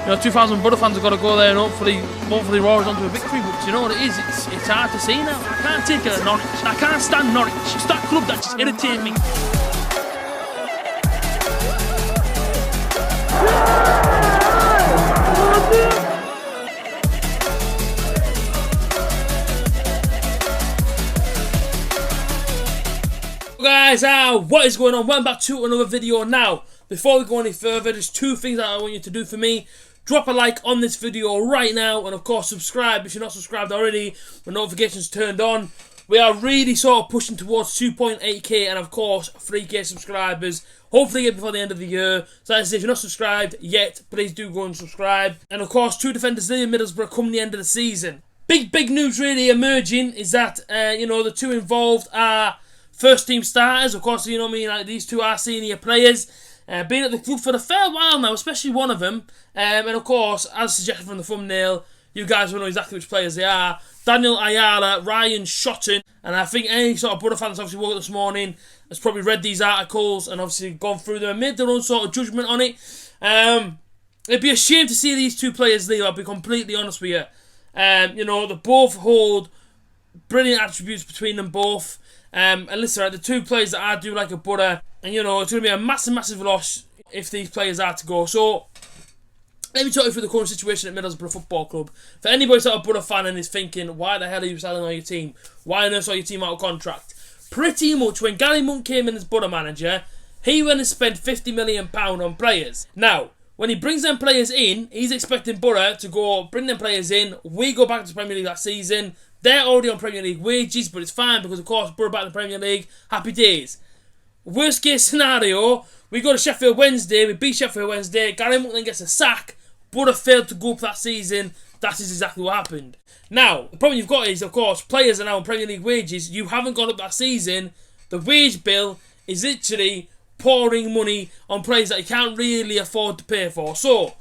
know, 2,000 Borough fans have got to go there and hopefully roar onto a victory. But you know what it is? It's hard to see now. I can't take it at Norwich. I can't stand Norwich. It's that club that just irritates me. Guys, what is going on? Welcome back to another video. Now, before we go any further, there's two things that I want you to do for me. Drop a like on this video right now, and of course subscribe if you're not subscribed already, with notifications turned on. We are really sort of pushing towards 2.8k and of course 3k subscribers. Hopefully get before the end of the year. So as I say, if you're not subscribed yet, please do go and subscribe. And of course, two defenders near Middlesbrough come the end of the season. Big news really emerging is that you know, the two involved are first team starters. Of course, you know what I mean, like, these two are senior players. Been at the club for a fair while now, especially one of them. And of course, as suggested from the thumbnail, you guys will know exactly which players they are. Daniel Ayala, Ryan Shotton. And I think any sort of Borough fans obviously woke up this morning, has probably read these articles and obviously gone through them and made their own sort of judgment on it. It'd be a shame to see these two players leave, I'll be completely honest with you. You know, they both hold brilliant attributes between them both. And listen, right, the two players that I do like at Borough, and you know, it's going to be a massive loss if these players are to go. So, let me talk you through the current situation at Middlesbrough Football Club. For anybody sort of Borough fan and is thinking, why the hell are you selling all your team? Why on earth are your team out of contract? Pretty much, when Gary Monk came in as Borough manager, he went and spent £50 million on players. Now, when he brings them players in, he's expecting Borough to go bring them players in. We go back to the Premier League that season. They're already on Premier League wages, but it's fine because, of course, Borough back in the Premier League. Happy days. Worst case scenario, we go to Sheffield Wednesday, we beat Sheffield Wednesday, Gary Monk then gets a sack, Borough failed to go up that season. That is exactly what happened. Now, the problem you've got is, of course, players are now on Premier League wages. You haven't gone up that season. The wage bill is literally pouring money on players that you can't really afford to pay for. So,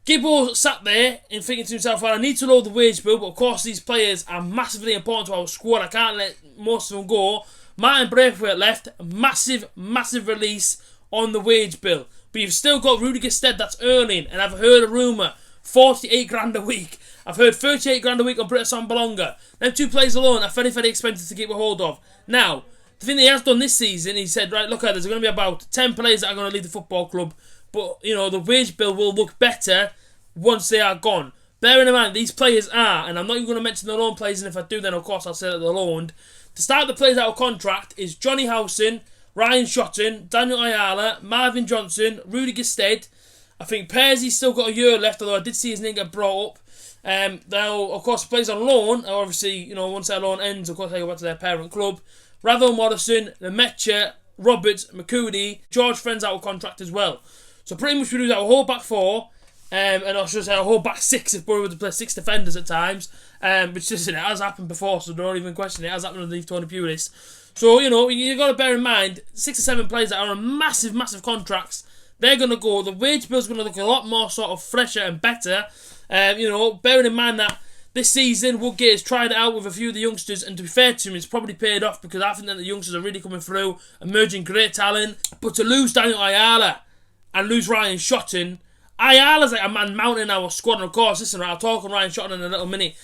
Gibbo sat there and thinking to himself, well, I need to lower the wage bill, but of course these players are massively important to our squad. I can't let most of them go. Martin Braithwaite left, massive release on the wage bill. But you've still got Rudy Gestede that's earning, and I've heard a rumour, 48 grand a week. I've heard 38 grand a week on Britta Sambalonga. Them two players alone are very expensive to keep a hold of. Now, the thing that he has done this season, he said, right, look, there's going to be about 10 players that are going to leave the football club, but, you know, the wage bill will look better once they are gone. Bearing in mind, these players are, and I'm not even going to mention the loan players, and if I do, then of course I'll say that they're loaned. To start the players out of contract is Johnny Howson, Ryan Shotton, Daniel Ayala, Marvin Johnson, Rudy Gestede. I think Pearsy's still got a year left, although I did see his name get brought up. Now, of course, players on loan, obviously, you know, once their loan ends, of course, they go back to their parent club. Ravel Morrison, Lemecha, Roberts, McCurdy, George Friend's out of contract as well. So pretty much we lose our whole back four, and I should say our whole back six if Borough were to play six defenders at times, which listen, it has happened before, so don't even question it. It has happened underneath Tony Pulis. So, you know, you've got to bear in mind, 6 or 7 players that are on massive contracts, they're going to go. The wage bill's going to look a lot more sort of fresher and better. You know, bearing in mind that this season, Woodgate has tried it out with a few of the youngsters, and to be fair to him, it's probably paid off because I think that the youngsters are really coming through, emerging great talent. But to lose Daniel Ayala and lose Ryan Shotton, Ayala's like a man mounting our squad, and of course, listen, I'll talk on Ryan Shotton in a little minute.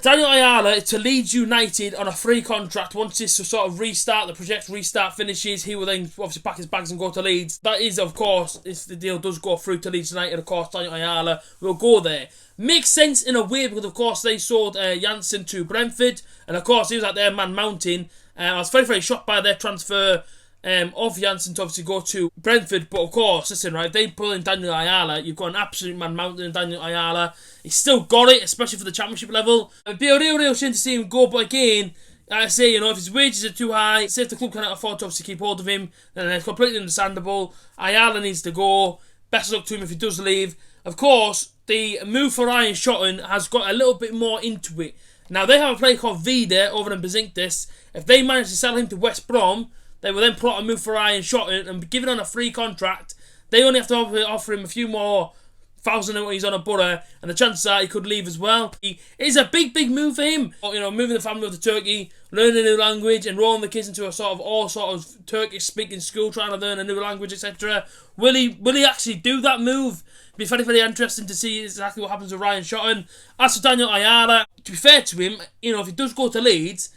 Daniel Ayala is to Leeds United on a free contract. Once this sort of restart, the project restart finishes, he will then obviously pack his bags and go to Leeds. That is, of course, if the deal does go through to Leeds United, of course, Daniel Ayala will go there. Makes sense in a way because, of course, they sold Janssen to Brentford, and of course, he was out there man mounting. I was very shocked by their transfer of Janssen to obviously go to Brentford, but of course, listen, right, they pull in Daniel Ayala, you've got an absolute man mountain in Daniel Ayala. He's still got it, especially for the championship level. It'd be a real shame to see him go, but again, like I say, you know, if his wages are too high, say if the club cannot afford to obviously keep hold of him, then it's completely understandable. Ayala needs to go. Best of luck to him if he does leave. Of course, the move for Ryan Shotton has got a little bit more into it. Now, they have a player called Vida over in Besiktas. If they manage to sell him to West Brom, they will then plot a move for Ryan Shotton and give it on a free contract. They only have to offer him a few more thousand than what he's on a Borough, and the chances are he could leave as well. It is a big move for him. You know, moving the family over to Turkey, learning a new language, enrolling the kids into a sort of all sort of Turkish-speaking school, trying to learn a new language, etc. Will he actually do that move? It'd be very, very interesting to see exactly what happens with Ryan Shotton. As for Daniel Ayala, to be fair to him, you know, if he does go to Leeds,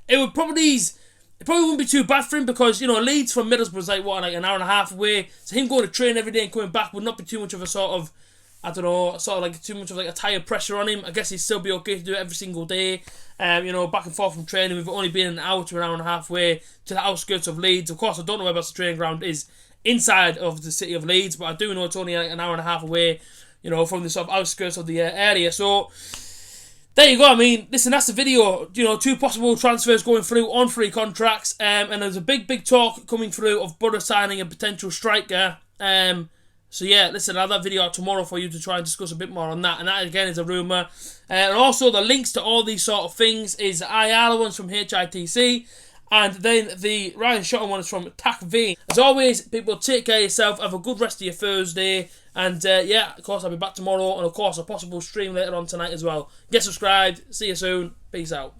it probably wouldn't be too bad for him because, you know, Leeds from Middlesbrough is like an hour and a half away. So him going to train every day and coming back would not be too much of a sort of, I don't know, sort of like too much of like a tired pressure on him. I guess he'd still be okay to do it every single day. You know, back and forth from training. We've only been an hour to an hour and a half way to the outskirts of Leeds. Of course, I don't know where the training ground is inside of the city of Leeds, but I do know it's only like an hour and a half away, you know, from the sort of outskirts of the area. So there you go. I mean, listen, that's the video. You know, 2 possible transfers going through on free contracts, and there's a big talk coming through of Borough signing a potential striker. So yeah, listen, I'll have that video out tomorrow for you to try and discuss a bit more on that. And that again is a rumour. And also the links to all these sort of things is Ayala ones from HITC. And then the Ryan Shotton one is from TACV. As always, people, take care of yourself. Have a good rest of your Thursday. And yeah, of course, I'll be back tomorrow. And of course, a possible stream later on tonight as well. Get subscribed. See you soon. Peace out.